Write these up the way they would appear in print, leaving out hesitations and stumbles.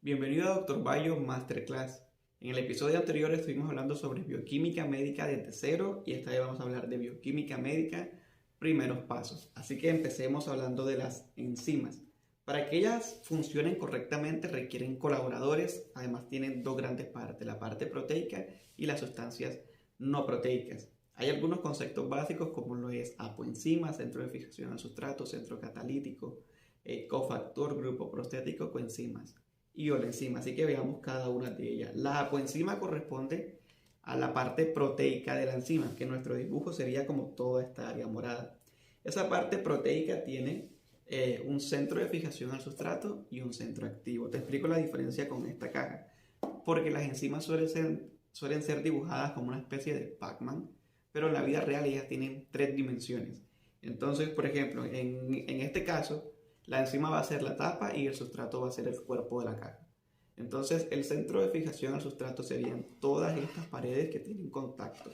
Bienvenido a Dr. Bayo Masterclass. En el episodio anterior estuvimos hablando sobre bioquímica médica desde cero y esta vez vamos a hablar de bioquímica médica primeros pasos. Así que empecemos hablando de las enzimas. Para que ellas funcionen correctamente requieren colaboradores, además tienen dos grandes partes, la parte proteica y las sustancias no proteicas. Hay algunos conceptos básicos como lo es apoenzima, centro de fijación al sustrato, centro catalítico, cofactor, grupo prostético, coenzimas y olenzima. Así que veamos cada una de ellas. La apoenzima corresponde a la parte proteica de la enzima, que en nuestro dibujo sería como toda esta área morada. Esa parte proteica tiene un centro de fijación al sustrato y un centro activo. Te explico la diferencia con esta caja, porque las enzimas suelen ser dibujadas como una especie de Pac-Man, pero en la vida real ellas tienen tres dimensiones. Entonces, por ejemplo, en este caso, la enzima va a ser la tapa y el sustrato va a ser el cuerpo de la caja. Entonces, el centro de fijación al sustrato serían todas estas paredes que tienen contacto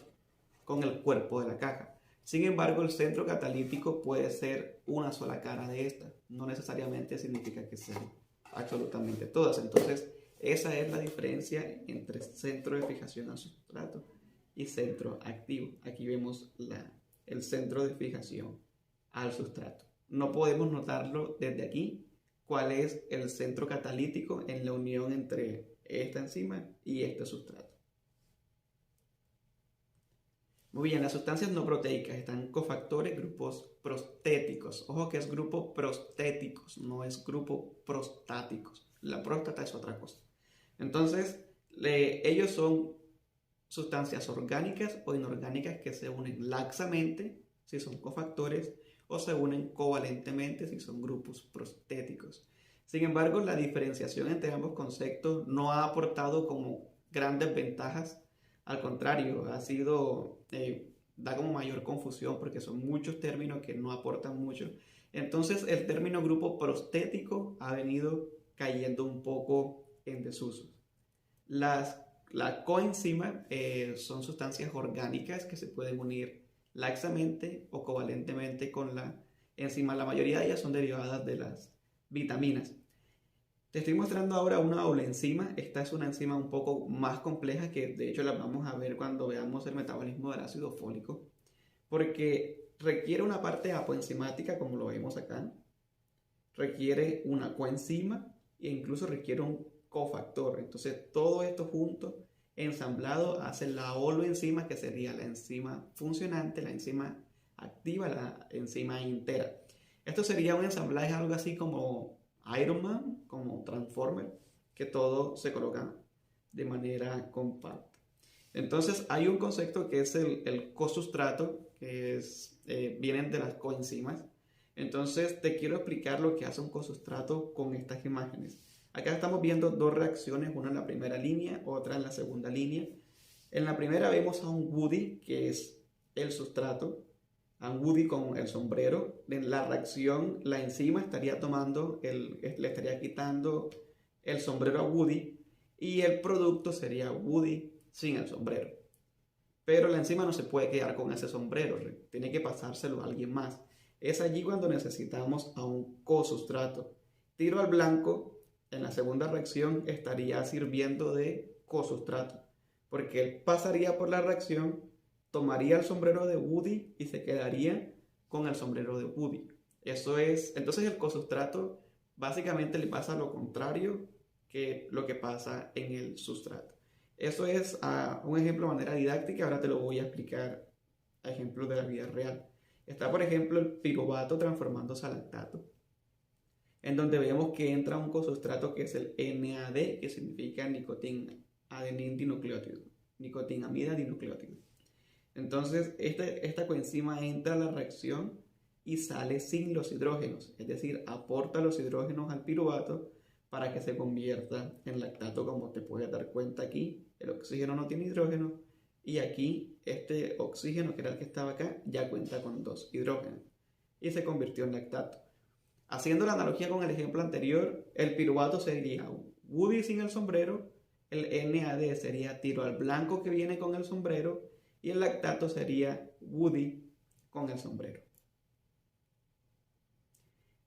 con el cuerpo de la caja. Sin embargo, el centro catalítico puede ser una sola cara de esta. No necesariamente significa que sean absolutamente todas. Entonces, esa es la diferencia entre centro de fijación al sustrato y centro activo. Aquí vemos el centro de fijación al sustrato. No podemos notarlo desde aquí cuál es el centro catalítico en la unión entre esta enzima y este sustrato. Muy bien, las sustancias no proteicas están cofactores, grupos prostéticos. Ojo que es grupo prostéticos, no es grupo prostáticos. La próstata es otra cosa. Entonces, ellos son sustancias orgánicas o inorgánicas que se unen laxamente si son cofactores o se unen covalentemente si son grupos prostéticos. Sin embargo, la diferenciación entre ambos conceptos no ha aportado como grandes ventajas. Al contrario, da como mayor confusión porque son muchos términos que no aportan mucho. Entonces, el término grupo prostético ha venido cayendo un poco en desuso. La coenzima son sustancias orgánicas que se pueden unir laxamente o covalentemente con la enzima. La mayoría de ellas son derivadas de las vitaminas. Te estoy mostrando ahora una olenzima. Esta es una enzima un poco más compleja que de hecho la vamos a ver cuando veamos el metabolismo del ácido fólico, porque requiere una parte apoenzimática como lo vemos acá, requiere una coenzima e incluso requiere un cofactor. Entonces todo esto junto, ensamblado, hace la holoenzima, que sería la enzima funcionante, la enzima activa, la enzima entera. Esto sería un ensamblaje algo así como Iron Man, como Transformer, que todo se coloca de manera compacta. Entonces hay un concepto que es el cosustrato, que vienen de las coenzimas. Entonces te quiero explicar lo que hace un cosustrato con estas imágenes. Acá estamos viendo dos reacciones, una en la primera línea, otra en la segunda línea. En la primera vemos a un Woody, que es el sustrato, a un Woody con el sombrero. En la reacción, la enzima estaría le estaría quitando el sombrero a Woody y el producto sería Woody sin el sombrero. Pero la enzima no se puede quedar con ese sombrero, tiene que pasárselo a alguien más. Es allí cuando necesitamos a un cosustrato. Tiro al blanco, en la segunda reacción estaría sirviendo de cosustrato, porque él pasaría por la reacción, tomaría el sombrero de Woody y se quedaría con el sombrero de Woody. Entonces el cosustrato básicamente le pasa lo contrario que lo que pasa en el sustrato. Eso es un ejemplo de manera didáctica, ahora te lo voy a explicar a ejemplos de la vida real. Está, por ejemplo, el piruvato transformándose a lactato, en donde vemos que entra un cosustrato que es el NAD, que significa nicotin-adenin dinucleótido, nicotinamida dinucleótido. Entonces, esta coenzima entra a la reacción y sale sin los hidrógenos, es decir, aporta los hidrógenos al piruvato para que se convierta en lactato, como te puedes dar cuenta aquí. El oxígeno no tiene hidrógeno y aquí este oxígeno, que era el que estaba acá, ya cuenta con dos hidrógenos y se convirtió en lactato. Haciendo la analogía con el ejemplo anterior, el piruvato sería Woody sin el sombrero, el NAD sería tiro al blanco que viene con el sombrero y el lactato sería Woody con el sombrero.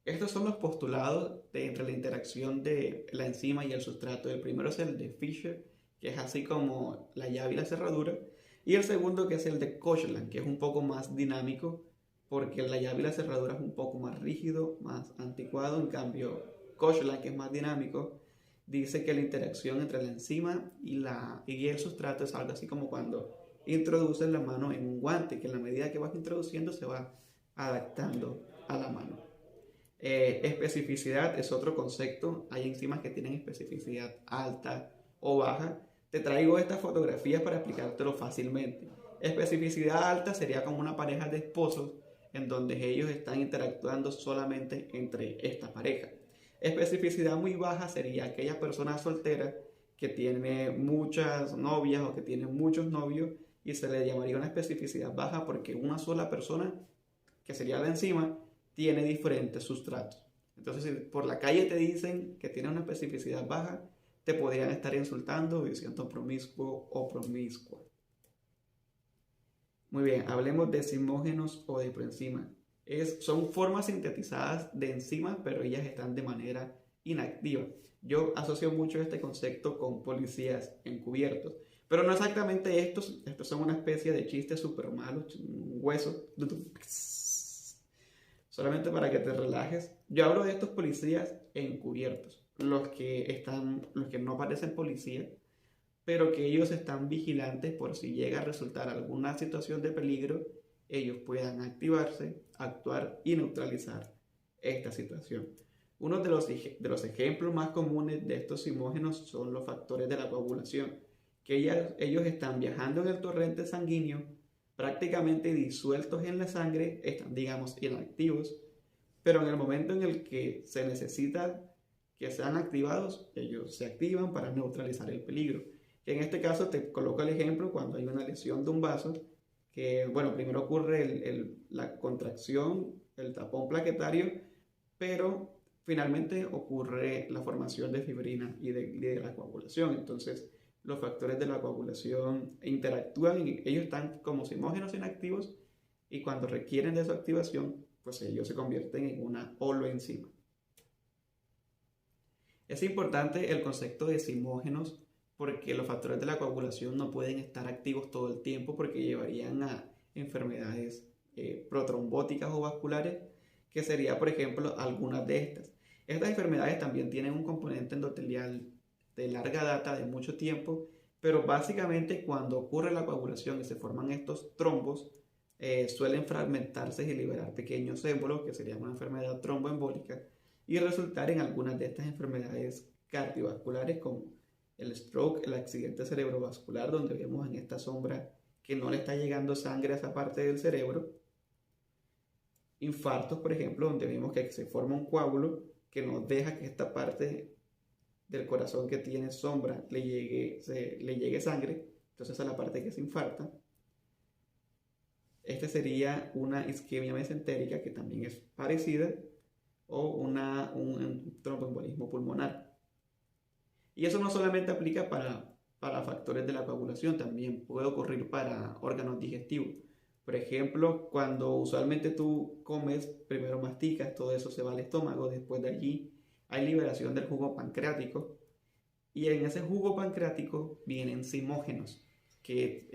Estos son los postulados entre la interacción de la enzima y el sustrato. El primero es el de Fischer, que es así como la llave y la cerradura, y el segundo que es el de Kochland, que es un poco más dinámico, porque la llave y la cerradura es un poco más rígido, más anticuado. En cambio, Kochland, que es más dinámico, dice que la interacción entre la enzima y el sustrato es algo así como cuando introduces la mano en un guante, que en la medida que vas introduciendo se va adaptando a la mano. Especificidad es otro concepto. Hay enzimas que tienen especificidad alta o baja. Te traigo estas fotografías para explicártelo fácilmente. Especificidad alta sería como una pareja de esposos en donde ellos están interactuando solamente entre esta pareja. Especificidad muy baja sería aquella persona soltera que tiene muchas novias o que tiene muchos novios, y se le llamaría una especificidad baja porque una sola persona, que sería la enzima, tiene diferentes sustratos. Entonces, si por la calle te dicen que tiene una especificidad baja, te podrían estar insultando diciendo promiscuo o promiscua. Muy bien, hablemos de zimógenos o de proenzimas. Son formas sintetizadas de enzimas, pero ellas están de manera inactiva. Yo asocio mucho este concepto con policías encubiertos, pero no exactamente estos. Estos son una especie de chistes súper malos, un hueso, solamente para que te relajes. Yo hablo de estos policías encubiertos, los que no parecen policías, pero que ellos están vigilantes por si llega a resultar alguna situación de peligro, ellos puedan activarse, actuar y neutralizar esta situación. Uno de los ejemplos más comunes de estos zimógenos son los factores de la coagulación, que ellos están viajando en el torrente sanguíneo, prácticamente disueltos en la sangre, están, digamos, inactivos, pero en el momento en el que se necesita que sean activados, ellos se activan para neutralizar el peligro. Que en este caso te coloco el ejemplo cuando hay una lesión de un vaso, que bueno, primero ocurre la contracción, el tapón plaquetario, pero finalmente ocurre la formación de fibrina y de la coagulación. Entonces, los factores de la coagulación interactúan y ellos están como zimógenos inactivos, y cuando requieren de su activación, pues ellos se convierten en una holoenzima. Es importante el concepto de zimógenos porque los factores de la coagulación no pueden estar activos todo el tiempo porque llevarían a enfermedades protrombóticas o vasculares, que sería, por ejemplo, algunas de estas. Estas enfermedades también tienen un componente endotelial de larga data, de mucho tiempo, pero básicamente cuando ocurre la coagulación y se forman estos trombos, suelen fragmentarse y liberar pequeños émbolos, que sería una enfermedad tromboembólica, y resultar en algunas de estas enfermedades cardiovasculares como el stroke, el accidente cerebrovascular, donde vemos en esta sombra que no le está llegando sangre a esa parte del cerebro. Infartos, por ejemplo, donde vemos que se forma un coágulo que no deja que esta parte del corazón que tiene sombra le llegue sangre, entonces a la parte que se infarta. Este sería una isquemia mesentérica, que también es parecida, o un tromboembolismo pulmonar. Y eso no solamente aplica para factores de la coagulación, también puede ocurrir para órganos digestivos. Por ejemplo, cuando usualmente tú comes, primero masticas, todo eso se va al estómago, después de allí hay liberación del jugo pancreático, y en ese jugo pancreático vienen zimógenos, que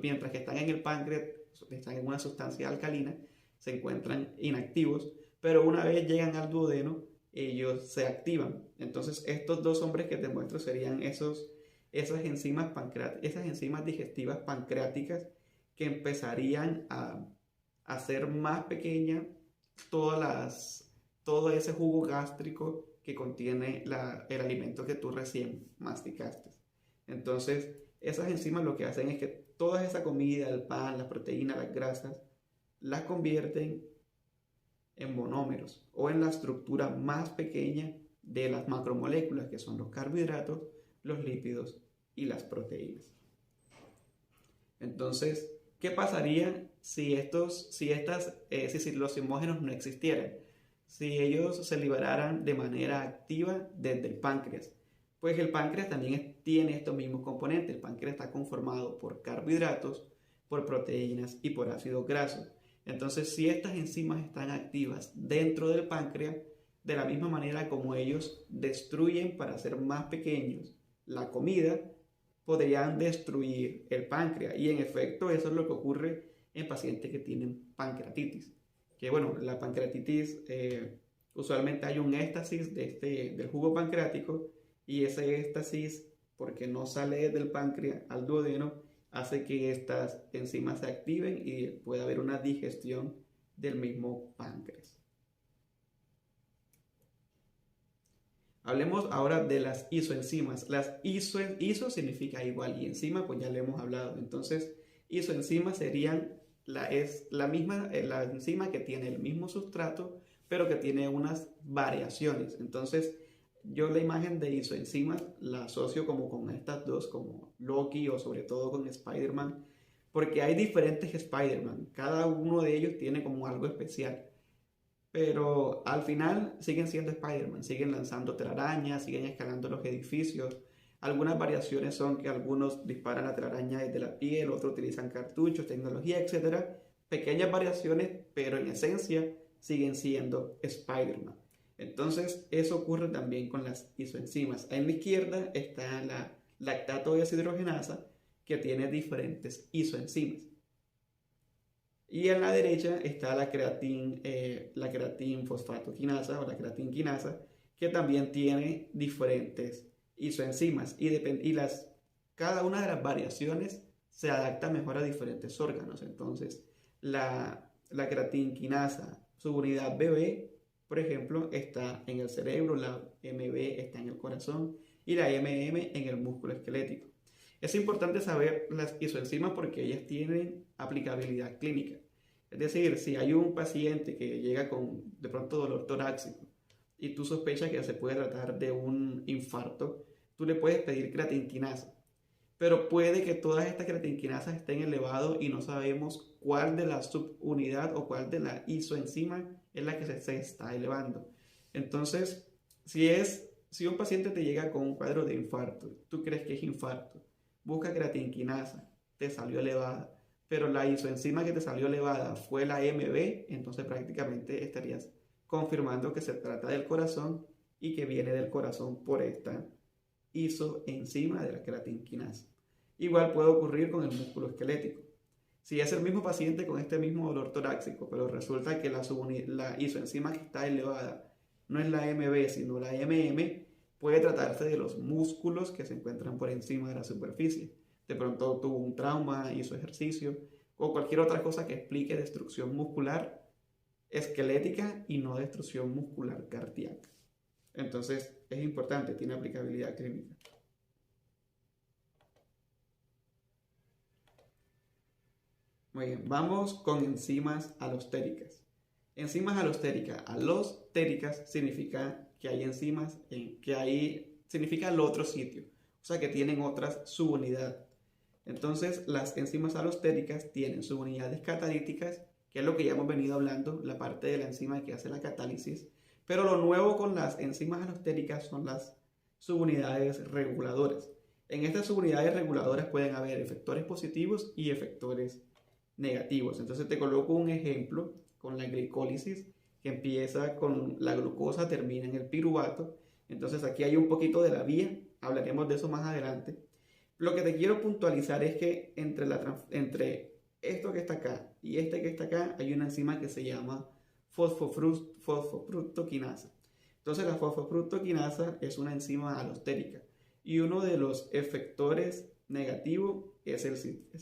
mientras que están en el páncreas, están en una sustancia alcalina, se encuentran inactivos, pero una vez llegan al duodeno, ellos se activan. Entonces, estos dos hombres que te muestro serían esas enzimas digestivas pancreáticas, que empezarían a hacer más pequeña todo ese jugo gástrico que contiene el alimento que tú recién masticaste. Entonces, esas enzimas lo que hacen es que toda esa comida, el pan, las proteínas, las grasas, las convierten en monómeros o en la estructura más pequeña de las macromoléculas, que son los carbohidratos, los lípidos y las proteínas. Entonces, ¿qué pasaría si los zimógenos no existieran? Si ellos se liberaran de manera activa desde el páncreas. Pues el páncreas también tiene estos mismos componentes. El páncreas está conformado por carbohidratos, por proteínas y por ácidos grasos. Entonces, si estas enzimas están activas dentro del páncreas, de la misma manera como ellos destruyen para hacer más pequeños la comida, podrían destruir el páncreas. Y en efecto, eso es lo que ocurre en pacientes que tienen pancreatitis. Que bueno, la pancreatitis, usualmente hay un éxtasis del jugo pancreático, y ese éxtasis, porque no sale del páncreas al duodeno, hace que estas enzimas se activen y pueda haber una digestión del mismo páncreas. Hablemos ahora de las isoenzimas. Las iso significa igual y enzima pues ya le hemos hablado. Entonces, isoenzimas serían la enzima que tiene el mismo sustrato, pero que tiene unas variaciones. Entonces, yo la imagen de isoenzimas la asocio como con estas dos, como Loki o sobre todo con Spider-Man, porque hay diferentes Spider-Man. Cada uno de ellos tiene como algo especial. Pero al final siguen siendo Spider-Man, siguen lanzando telarañas, siguen escalando los edificios. Algunas variaciones son que algunos disparan la telaraña desde la piel, otros utilizan cartuchos, tecnología, etc. Pequeñas variaciones, pero en esencia siguen siendo Spider-Man. Entonces, eso ocurre también con las isoenzimas. En la izquierda está la lactato deshidrogenasa, que tiene diferentes isoenzimas. Y en la derecha está la creatin fosfatoquinasa o la creatinquinasa, que también tiene diferentes isoenzimas. Cada una de las variaciones se adapta mejor a diferentes órganos. Entonces, la creatinquinasa, su unidad BB, por ejemplo, está en el cerebro, la MB está en el corazón y la MM en el músculo esquelético. Es importante saber las isoenzimas porque ellas tienen aplicabilidad clínica. Es decir, si hay un paciente que llega con de pronto dolor torácico y tú sospechas que se puede tratar de un infarto, tú le puedes pedir creatinquinasa. Pero puede que todas estas creatinquinasas estén elevadas y no sabemos cuál de la subunidad o cuál de la isoenzima es la que se está elevando. Entonces, si un paciente te llega con un cuadro de infarto, tú crees que es infarto, busca creatinquinasa, te salió elevada, pero la isoenzima que te salió elevada fue la MB, entonces prácticamente estarías confirmando que se trata del corazón y que viene del corazón por esta isoenzima de la creatinquinasa. Igual puede ocurrir con el músculo esquelético. Si es el mismo paciente con este mismo dolor torácico, pero resulta que la isoenzima que está elevada no es la MB, sino la MM, puede tratarse de los músculos que se encuentran por encima de la superficie. De pronto tuvo un trauma, hizo ejercicio, o cualquier otra cosa que explique destrucción muscular esquelética y no destrucción muscular cardíaca. Entonces, es importante, tiene aplicabilidad clínica. Muy bien, vamos con enzimas alostéricas. Enzimas alostéricas. Alostéricas significa que hay enzimas significa el otro sitio, o sea que tienen otras subunidades. Entonces, las enzimas alostéricas tienen subunidades catalíticas, que es lo que ya hemos venido hablando, la parte de la enzima que hace la catálisis. Pero lo nuevo con las enzimas alostéricas son las subunidades reguladoras. En estas subunidades reguladoras pueden haber efectores positivos y efectores negativos. Entonces te coloco un ejemplo con la glicólisis, que empieza con la glucosa, termina en el piruvato. Entonces aquí hay un poquito de la vía, hablaremos de eso más adelante. Lo que te quiero puntualizar es que entre esto que está acá y este que está acá hay una enzima que se llama fosfofructoquinasa. Entonces la fosfofructoquinasa es una enzima alostérica y uno de los efectores negativos es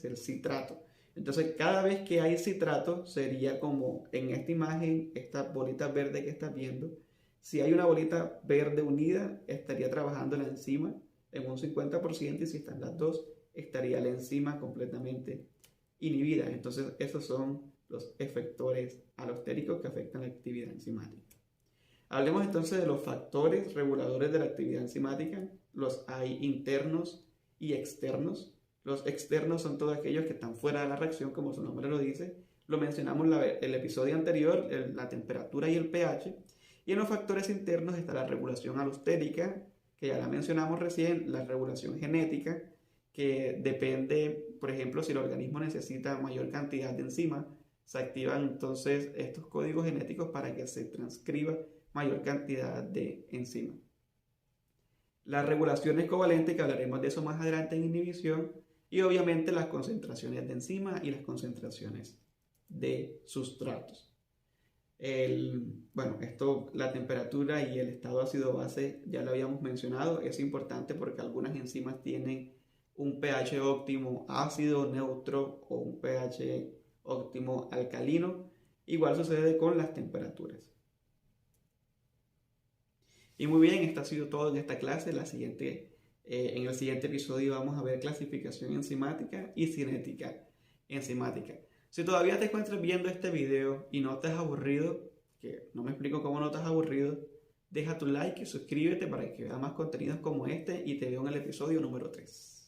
el citrato. Entonces cada vez que hay citrato sería como en esta imagen, esta bolita verde que estás viendo. Si hay una bolita verde unida, estaría trabajando la enzima en un 50%, y si están las dos, estaría la enzima completamente inhibida. Entonces esos son los efectores alostéricos que afectan la actividad enzimática. Hablemos entonces de los factores reguladores de la actividad enzimática. Los hay internos y externos. Los externos son todos aquellos que están fuera de la reacción, como su nombre lo dice. Lo mencionamos en el episodio anterior, la temperatura y el pH. Y en los factores internos está la regulación alostérica, que ya la mencionamos recién, la regulación genética, que depende, por ejemplo, si el organismo necesita mayor cantidad de enzimas, se activan entonces estos códigos genéticos para que se transcriba mayor cantidad de enzimas. Las regulaciones covalentes, que hablaremos de eso más adelante en inhibición, y obviamente las concentraciones de enzimas y las concentraciones de sustratos. La temperatura y el estado ácido-base ya lo habíamos mencionado, es importante porque algunas enzimas tienen un pH óptimo ácido, neutro o un pH óptimo alcalino. Igual sucede con las temperaturas. Y muy bien, esto ha sido todo en esta clase. En el siguiente episodio vamos a ver clasificación enzimática y cinética enzimática. Si todavía te encuentras viendo este video y no te has aburrido, que no me explico cómo no te has aburrido, deja tu like y suscríbete para que veas más contenidos como este y te veo en el episodio número 3.